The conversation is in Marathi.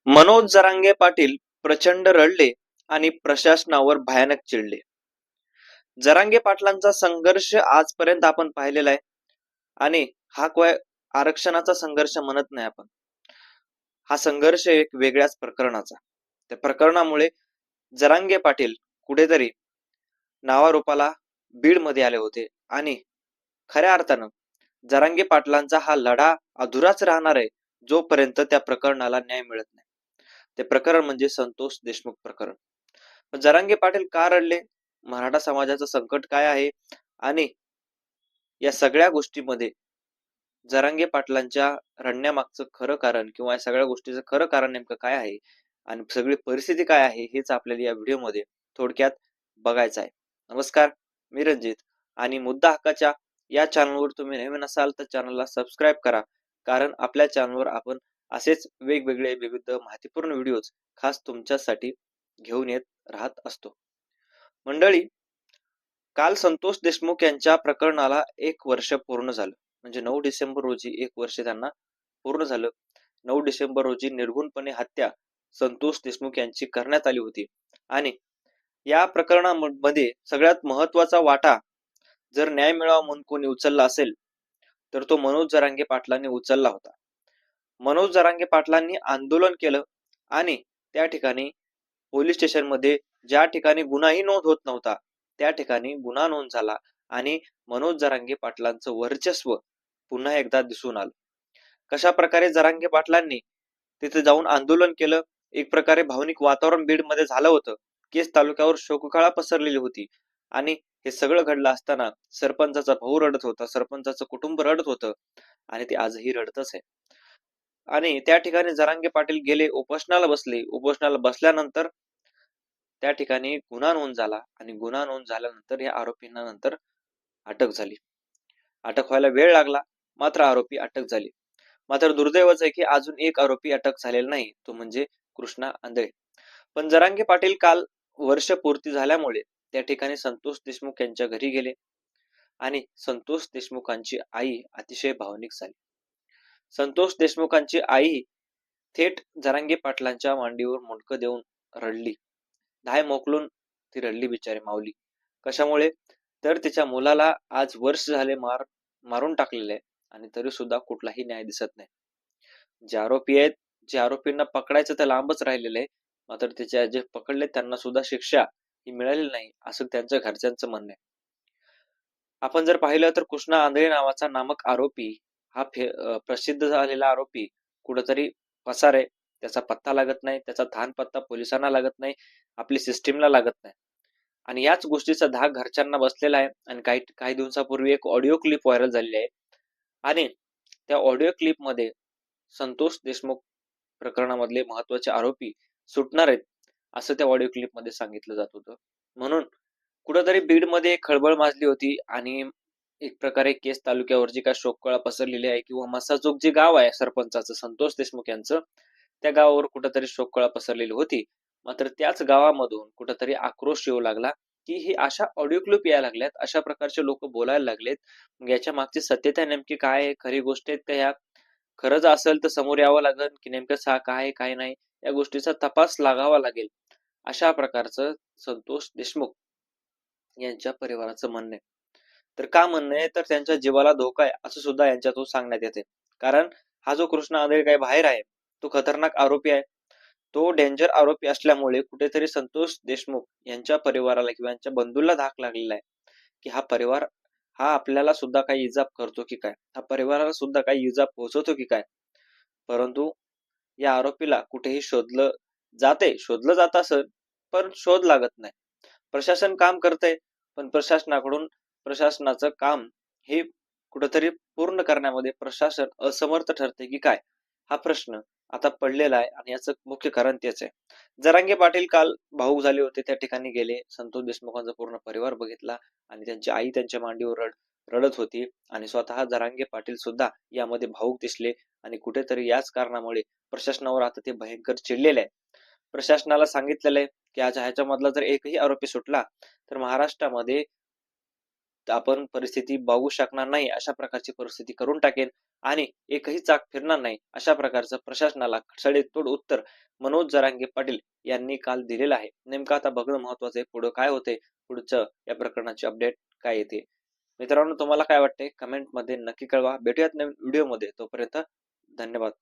मनोज जरांगे पाटील प्रचंड रडले आणि प्रशासनावर भयानक चिडले. जरांगे पाटलांचा संघर्ष आजपर्यंत आपण पाहिलेला आहे आणि हा काय आरक्षणाचा संघर्ष म्हणत नाही आपण. हा संघर्ष एक वेगळ्याच प्रकरणाचा. त्या प्रकरणामुळे जरांगे पाटील कुठेतरी नावारूपाला बीड मध्ये आले होते आणि खऱ्या अर्थानं जरांगे पाटलांचा हा लढा अधुराच राहणार आहे जोपर्यंत त्या प्रकरणाला न्याय मिळत नाही. ते प्रकरण म्हणजे संतोष देशमुख प्रकरण. जरांगे पाटील का रडले, मराठा समाजाचं संकट काय आहे आणि या सगळ्या गोष्टीमध्ये जरांगे पाटलांच्या रडण्यामागचं खरं कारण किंवा या सगळ्या गोष्टीचं खरं कारण नेमकं काय आहे आणि सगळी परिस्थिती काय आहे हेच आपल्याला या व्हिडिओमध्ये थोडक्यात बघायचं आहे. नमस्कार, मी रणजित आणि मुद्दा हक्काच्या या चॅनलवर तुम्ही नवीन असाल तर चॅनलला सबस्क्राईब करा, कारण आपल्या चॅनलवर आपण असेच वेगवेगळे विविध माहितीपूर्ण व्हिडिओज खास तुमच्यासाठी घेऊन येत राहत असतो. मंडळी, काल संतोष देशमुख यांच्या प्रकरणाला 1 वर्ष पूर्ण झालं. म्हणजे 9 डिसेंबर रोजी 1 वर्ष त्यांना पूर्ण झालं. 9 डिसेंबर रोजी निर्घुणपणे हत्या संतोष देशमुख यांची करण्यात आली होती आणि या प्रकरणामध्ये सगळ्यात महत्वाचा वाटा जर न्याय मिळावा म्हणून कोणी उचलला असेल तर तो मनोज जरांगे पाटलांनी उचलला होता. मनोज जरांगे पाटलांनी आंदोलन केलं आणि त्या ठिकाणी पोलीस स्टेशन मध्ये ज्या ठिकाणी गुन्हाही नोंद होत नव्हता त्या ठिकाणी गुन्हा नोंद झाला आणि मनोज जरांगे पाटलांचं वर्चस्व पुन्हा एकदा दिसून आलं. कशा प्रकारे जरांगे पाटलांनी तिथे जाऊन आंदोलन केलं, एक प्रकारे भावनिक वातावरण बीड मध्ये झालं होतं. केस तालुक्यावर शोककळा पसरलेली होती आणि हे सगळं घडलं असताना सरपंचाचा भाऊ रडत होता, सरपंचाचं कुटुंब रडत होतं आणि ते आजही रडतच आहे. आणि त्या ठिकाणी जरांगे पाटील गेले, उपोषणाला बसले. उपोषणाला बसल्यानंतर त्या ठिकाणी गुन्हा नोंद झाला आणि गुन्हा नोंद झाल्यानंतर या आरोपींना नंतर अटक झाली. अटक व्हायला वेळ लागला, मात्र आरोपी अटक झाली. मात्र दुर्दैवच आहे की अजून एक आरोपी अटक झालेला नाही, तो म्हणजे कृष्णा आंधळे. पण जरांगे पाटील काल वर्ष पूर्ती झाल्यामुळे त्या ठिकाणी संतोष देशमुख यांच्या घरी गेले आणि संतोष देशमुखांची आई अतिशय भावनिक झाली. संतोष देशमुखांची आई थेट जरांगे पाटलांच्या मांडीवर मुंडकं देऊन रडली. धाय मोकलून ती रडली बिचारी माऊली. कशामुळे तर तिच्या मुलाला आज वर्ष झाले मारून टाकलेले आहे आणि तरी सुद्धा कुठलाही न्याय दिसत नाही. जे आरोपी आहेत, जे आरोपींना पकडायचं तर लांबच राहिलेलं आहे, मात्र त्याच्या जे पकडले त्यांना सुद्धा शिक्षा ही मिळालेली नाही असं त्यांच्या घरच्यांचं म्हणणं आहे. आपण जर पाहिलं तर कृष्णा आंधळे नावाचा नामक आरोपी हा प्रसिद्ध झालेला आरोपी कुठंतरी पसार आहे. त्याचा पत्ता लागत नाही, त्याचा धान पत्ता पोलिसांना लागत नाही, आपली सिस्टीमला लागत नाही. आणि याच गोष्टीचा धाक घरच्यांना बसलेला आहे. आणि काही दिवसापूर्वी एक ऑडिओ क्लिप व्हायरल झालेली आहे आणि त्या ऑडिओ क्लिप मध्ये संतोष देशमुख प्रकरणामधले महत्वाचे आरोपी सुटणार आहेत असं त्या ऑडिओ क्लिप मध्ये सांगितलं जात होतं. म्हणून कुठंतरी बीड मध्ये खळबळ माजली होती आणि एक प्रकारे केस तालुक्यावर जी काय शोककळा पसरलेली आहे किंवा मसाजोग जे गाव आहे सरपंचाचं संतोष देशमुख यांचं, त्या गावावर कुठंतरी शोककळा पसरलेली होती. मात्र त्याच गावामधून कुठंतरी आक्रोश येऊ लागला की ही अशा ऑडिओ क्लिप यायला लागल्यात, अशा प्रकारचे लोक बोलायला लागलेत, मग याच्या मागची सत्यता नेमकी काय आहे, खरी गोष्ट आहेत का ह्या, खरंच असेल तर समोर यावं लागेल की नेमकं काय आहे काय नाही, या गोष्टीचा तपास लागावा लागेल, अशा प्रकारचं संतोष देशमुख यांच्या परिवाराचं म्हणणं आहे. तर का म्हणणं आहे तर त्यांच्या जीवाला धोका आहे असं सुद्धा यांच्यातून सांगण्यात येते. कारण हा जो कृष्णा आंधळे काही बाहेर आहे तो खतरनाक आरोपी आहे. तो डेंजर आरोपी असल्यामुळे कुठेतरी संतोष देशमुख यांच्या परिवाराला किंवा यांच्या बंधूला धाक लागलेला आहे की हा परिवार हा आपल्याला सुद्धा काही इजा करतो की काय, हा परिवाराला सुद्धा काही इजा पोहोचवतो की काय. परंतु या आरोपीला कुठेही शोधलं जात असेल पण शोध लागत नाही. प्रशासन काम करतंय पण प्रशासनाचं काम हे कुठेतरी पूर्ण करण्यामध्ये प्रशासन असमर्थ ठरते की काय, हा प्रश्न आता पडलेला आहे आणि याचं मुख्य कारण तेच आहे. जरांगे पाटील काल भाऊक झाले होते, त्या ठिकाणी गेले, संतोष देशमुखांचा पूर्ण परिवार बघितला आणि त्यांची आई त्यांच्या मांडीवर रडत होती आणि स्वतः जरांगे पाटील सुद्धा यामध्ये भाऊक दिसले आणि कुठेतरी याच कारणामुळे प्रशासनावर आता ते भयंकर चिडलेले आहे. प्रशासनाला सांगितलेलं आहे की ह्याच्यामधला जर एकही आरोपी सुटला तर महाराष्ट्रामध्ये आपण परिस्थिती बघू शकणार नाही अशा प्रकारची परिस्थिती करून टाकेल आणि एकही चाक फिरणार नाही अशा प्रकारचं प्रशासनाला सडेतोड उत्तर मनोज जरांगे पाटील यांनी काल दिलेलं आहे. नेमकं आता बघणं महत्वाचं आहे पुढं काय होते, पुढचं या प्रकरणाची अपडेट काय येते. मित्रांनो तुम्हाला काय वाटते कमेंट मध्ये नक्की कळवा. भेटूयात नवीन व्हिडिओ मध्ये, तोपर्यंत धन्यवाद.